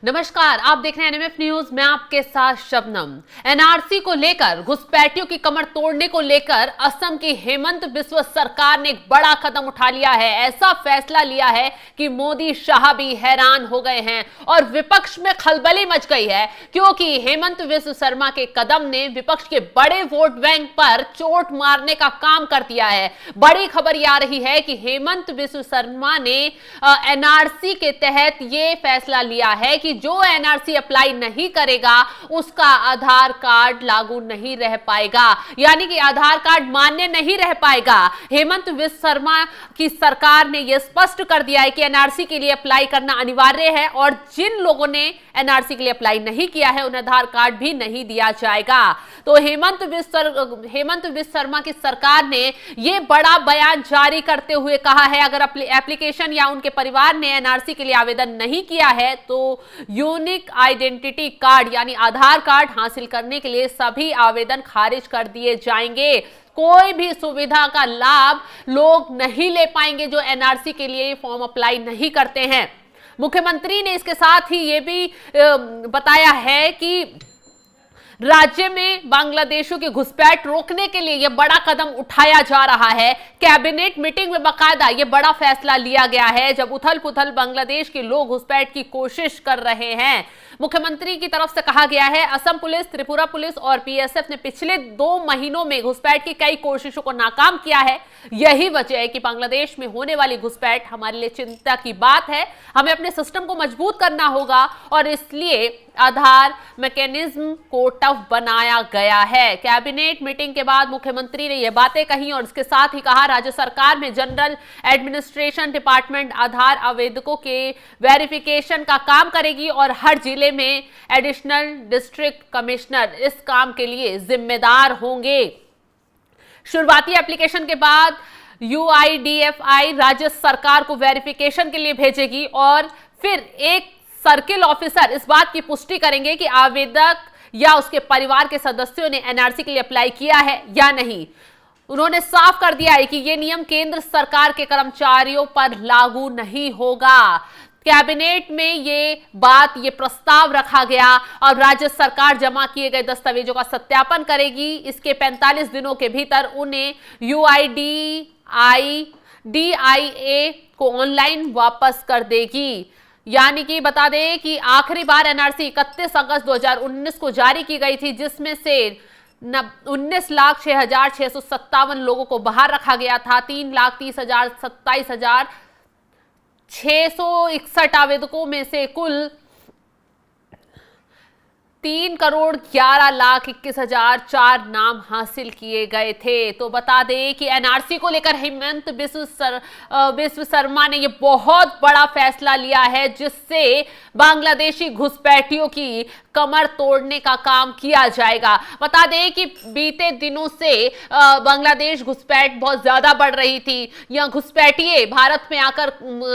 नमस्कार, आप देख रहे हैं एनएमएफ न्यूज। मैं आपके साथ शबनम। एनआरसी को लेकर घुसपैठियों की कमर तोड़ने को लेकर असम की हेमंत बिस्वा सरकार ने एक बड़ा कदम उठा लिया है। ऐसा फैसला लिया है कि मोदी शाह भी हैरान हो गए हैं और विपक्ष में खलबली मच गई है, क्योंकि हेमंत बिस्वा शर्मा के कदम ने विपक्ष के बड़े वोट बैंक पर चोट मारने का काम कर दिया है। बड़ी खबर यह आ रही है कि हेमंत बिस्वा शर्मा ने एनआरसी के तहत यह फैसला लिया है कि जो एनआरसी अप्लाई नहीं करेगा उसका आधार कार्ड लागू नहीं रह पाएगा, यानी कि आधार कार्ड मान्य नहीं रह पाएगा। हेमंत बिस्वा शर्मा की सरकार ने यह स्पष्ट कर दिया है कि एनआरसी के लिए अप्लाई करना अनिवार्य है और जिन लोगों ने एनआरसी के लिए अप्लाई नहीं किया है उन्हें आधार कार्ड भी नहीं दिया जाएगा। तो हेमंत बिस्वा शर्मा की सरकार ने यह बड़ा बयान जारी करते हुए कहा है, अगर एप्लीकेशन या उनके परिवार ने एनआरसी के लिए आवेदन नहीं किया है तो यूनिक आइडेंटिटी कार्ड यानी आधार कार्ड हासिल करने के लिए सभी आवेदन खारिज कर दिए जाएंगे। कोई भी सुविधा का लाभ लोग नहीं ले पाएंगे जो एनआरसी के लिए फॉर्म अप्लाई नहीं करते हैं। मुख्यमंत्री ने इसके साथ ही यह भी बताया है कि राज्य में बांग्लादेशियों की घुसपैठ रोकने के लिए यह बड़ा कदम उठाया जा रहा है। कैबिनेट मीटिंग में बाकायदा यह बड़ा फैसला लिया गया है जब उथल पुथल बांग्लादेश के लोग घुसपैठ की कोशिश कर रहे हैं। मुख्यमंत्री की तरफ से कहा गया है, असम पुलिस, त्रिपुरा पुलिस और बीएसएफ ने पिछले 2 महीनों में घुसपैठ की कई कोशिशों को नाकाम किया है। यही वजह है कि बांग्लादेश में होने वाली घुसपैठ हमारे लिए चिंता की बात है। हमें अपने सिस्टम को मजबूत करना होगा और इसलिए आधार मैकेनिज्म को टफ बनाया गया है। कैबिनेट मीटिंग के बाद मुख्यमंत्री ने यह बातें कही और इसके साथ ही कहा, राज्य सरकार में जनरल एडमिनिस्ट्रेशन डिपार्टमेंट आधार आवेदकों के वेरिफिकेशन का काम करेगी और हर जिले में एडिशनल डिस्ट्रिक्ट कमिश्नर इस काम के लिए जिम्मेदार होंगे। शुरुआती एप्लीकेशन के बाद यूआईडीएफआई राज्य सरकार को वेरिफिकेशन के लिए भेजेगी और फिर एक सर्किल ऑफिसर इस बात की पुष्टि करेंगे कि आवेदक या उसके परिवार के सदस्यों ने एनआरसी के लिए अप्लाई किया है या नहीं। उन्होंने साफ कर दिया है कि यह नियम केंद्र सरकार के कर्मचारियों पर लागू नहीं होगा। कैबिनेट में ये प्रस्ताव रखा गया और राज्य सरकार जमा किए गए दस्तावेजों का सत्यापन करेगी। इसके 45 दिनों के भीतर उन्हें यूआईडीआईए को ऑनलाइन वापस कर देगी। यानी कि बता दें कि आखिरी बार एनआरसी 31 अगस्त 2019 को जारी की गई थी, जिसमें से 19,06,657 लोगों को बाहर रखा गया था। 3,30,27,661 आवेदकों में से कुल 3,11,21,004 नाम हासिल किए गए थे। तो बता दें कि एनआरसी को लेकर हेमंत बिस्वा शर्मा ने यह बहुत बड़ा फैसला लिया है, जिससे बांग्लादेशी घुसपैठियों की कमर तोड़ने का काम किया जाएगा। बता दें कि बीते दिनों से बांग्लादेश घुसपैठ बहुत ज्यादा बढ़ रही थी। यह घुसपैठिए भारत में आकर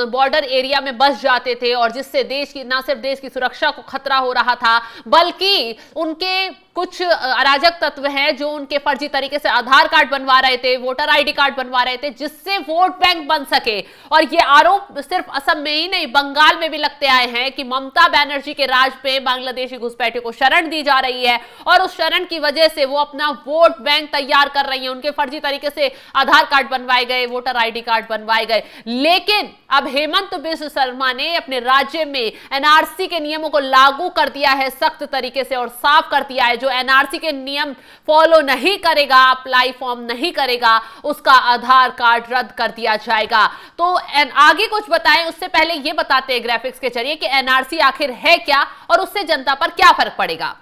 बॉर्डर एरिया में बस जाते थे और जिससे देश की न सिर्फ देश की सुरक्षा को खतरा हो रहा था, बल्कि उनके कुछ अराजक तत्व हैं जो उनके फर्जी तरीके से आधार कार्ड बनवा रहे थे, वोटर आईडी कार्ड बनवा रहे थे, जिससे वोट बैंक बन सके। और ये आरोप सिर्फ असम में ही नहीं, बंगाल में भी लगते आए हैं कि ममता बनर्जी के राज पे बांग्लादेशी घुसपैठियों को शरण दी जा रही है और उस शरण की वजह से वो अपना वोट बैंक तैयार कर रही है। उनके फर्जी तरीके से आधार कार्ड बनवाए गए, वोटर आईडी कार्ड बनवाए गए। लेकिन अब हेमंत बिस्वा शर्मा ने अपने राज्य में एनआरसी के नियमों को लागू कर दिया है सख्त तरीके से और साफ कर दिया है, जो एनआरसी के नियम फॉलो नहीं करेगा, अप्लाई फॉर्म नहीं करेगा, उसका आधार कार्ड रद्द कर दिया जाएगा। तो आगे कुछ बताएं उससे पहले ये बताते हैं ग्राफिक्स के जरिए कि एनआरसी आखिर है क्या और उससे जनता पर क्या फर्क पड़ेगा।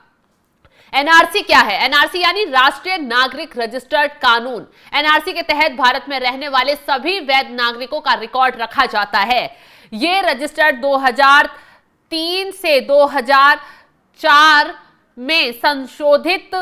एनआरसी क्या है? एनआरसी यानी राष्ट्रीय नागरिक रजिस्टर्ड कानून। एनआरसी के तहत भारत में रहने वाले सभी वैध नागरिकों का रिकॉर्ड रखा जाता है। यह रजिस्टर्ड 2003 से 2004 में संशोधित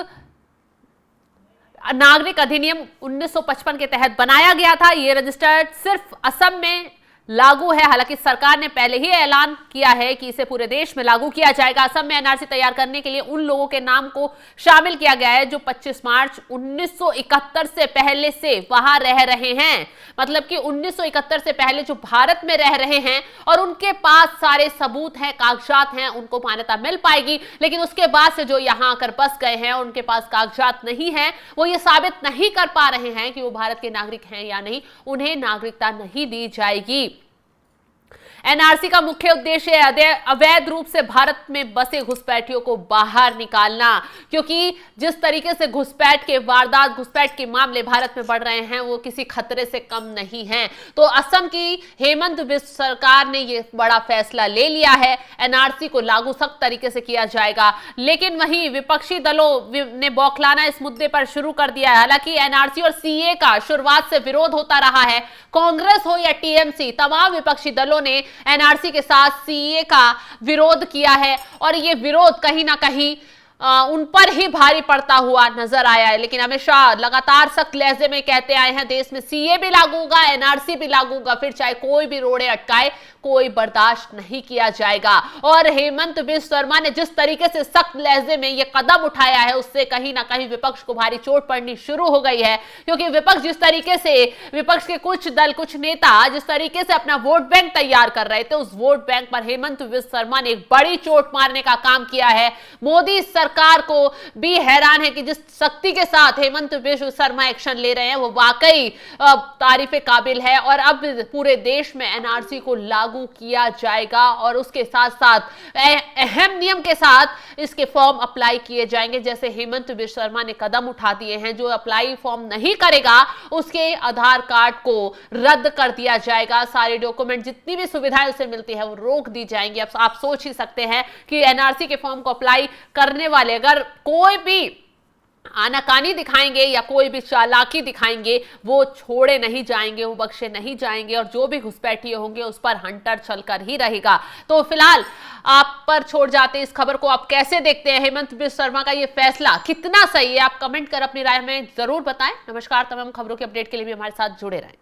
नागरिक अधिनियम 1955 के तहत बनाया गया था। यह रजिस्टर्ड सिर्फ असम में लागू है। हालांकि सरकार ने पहले ही ऐलान किया है कि इसे पूरे देश में लागू किया जाएगा। असम में एनआरसी तैयार करने के लिए उन लोगों के नाम को शामिल किया गया है जो 25 मार्च 1971 से पहले से वहां रह रहे हैं। मतलब कि 1971 से पहले जो भारत में रह रहे हैं और उनके पास सारे सबूत हैं, कागजात हैं, उनको मान्यता मिल पाएगी। लेकिन उसके बाद से जो यहां आकर बस गए हैं, उनके पास कागजात नहीं है, वो ये साबित नहीं कर पा रहे हैं कि वो भारत के नागरिक हैं या नहीं, उन्हें नागरिकता नहीं दी जाएगी। एनआरसी का मुख्य उद्देश्य है अवैध रूप से भारत में बसे घुसपैठियों को बाहर निकालना, क्योंकि जिस तरीके से घुसपैठ के वारदात, घुसपैठ के मामले भारत में बढ़ रहे हैं, वो किसी खतरे से कम नहीं हैं। तो असम की हेमंत बिस्व सरकार ने ये बड़ा फैसला ले लिया है, एनआरसी को लागू सख्त तरीके से किया जाएगा। लेकिन वहीं विपक्षी दलों ने बौखलाना इस मुद्दे पर शुरू कर दिया है। हालांकि एनआरसी और सीए का शुरुआत से विरोध होता रहा है। कांग्रेस हो या टीएमसी, तमाम विपक्षी दलों ने एनआरसी के साथ सीए का विरोध किया है और ये विरोध कहीं ना कहीं उन पर ही भारी पड़ता हुआ नजर आया है। लेकिन अमित शाह लगातार सख्त लहजे में कहते आए हैं, देश में सीए भी लागू होगा, एनआरसी भी लागू होगा, फिर चाहे कोई भी रोड़े अटकाए, कोई बर्दाश्त नहीं किया जाएगा। और हेमंत बिस्व शर्मा ने जिस तरीके से सख्त लहजे में यह कदम उठाया है, उससे कहीं ना कहीं विपक्ष को भारी चोट पड़नी शुरू हो गई है। क्योंकि विपक्ष जिस तरीके से, विपक्ष के कुछ दल, कुछ नेता जिस तरीके से अपना वोट बैंक तैयार कर रहे थे, उस वोट बैंक पर हेमंत बिस्व शर्मा ने एक बड़ी चोट मारने का काम किया है। मोदी सरकार को भी हैरान है कि जिस शक्ति के साथ हेमंत बिस्व शर्मा एक्शन ले रहे हैं, वो वाकई तारीफे काबिल है। और अब पूरे देश में एनआरसी को लागू किया जाएगा और उसके साथ साथ अहम नियम के साथ इसके फॉर्म अप्लाई किए जाएंगे। जैसे हेमंत बिस्व शर्मा ने कदम उठा दिए हैं, जो अप्लाई फॉर्म नहीं करेगा उसके आधार कार्ड को रद्द कर दिया जाएगा, सारे डॉक्यूमेंट, जितनी भी सुविधाएं उसे मिलती है वो रोक दी जाएंगी। अब आप सोच ही सकते हैं कि एनआरसी के फॉर्म को अप्लाई करने वाले अगर कोई भी आनाकानी दिखाएंगे या कोई भी चालाकी दिखाएंगे, वो छोड़े नहीं जाएंगे, वो बख्शे नहीं जाएंगे और जो भी घुसपैठिए होंगे उस पर हंटर चलकर ही रहेगा। तो फिलहाल आप पर छोड़ जाते इस खबर को, आप कैसे देखते हैं? हेमंत बिस्व शर्मा का ये फैसला कितना सही है? आप कमेंट कर अपनी राय हमें जरूर बताएं। नमस्कार, तमाम खबरों के अपडेट के लिए भी हमारे साथ जुड़े रहें।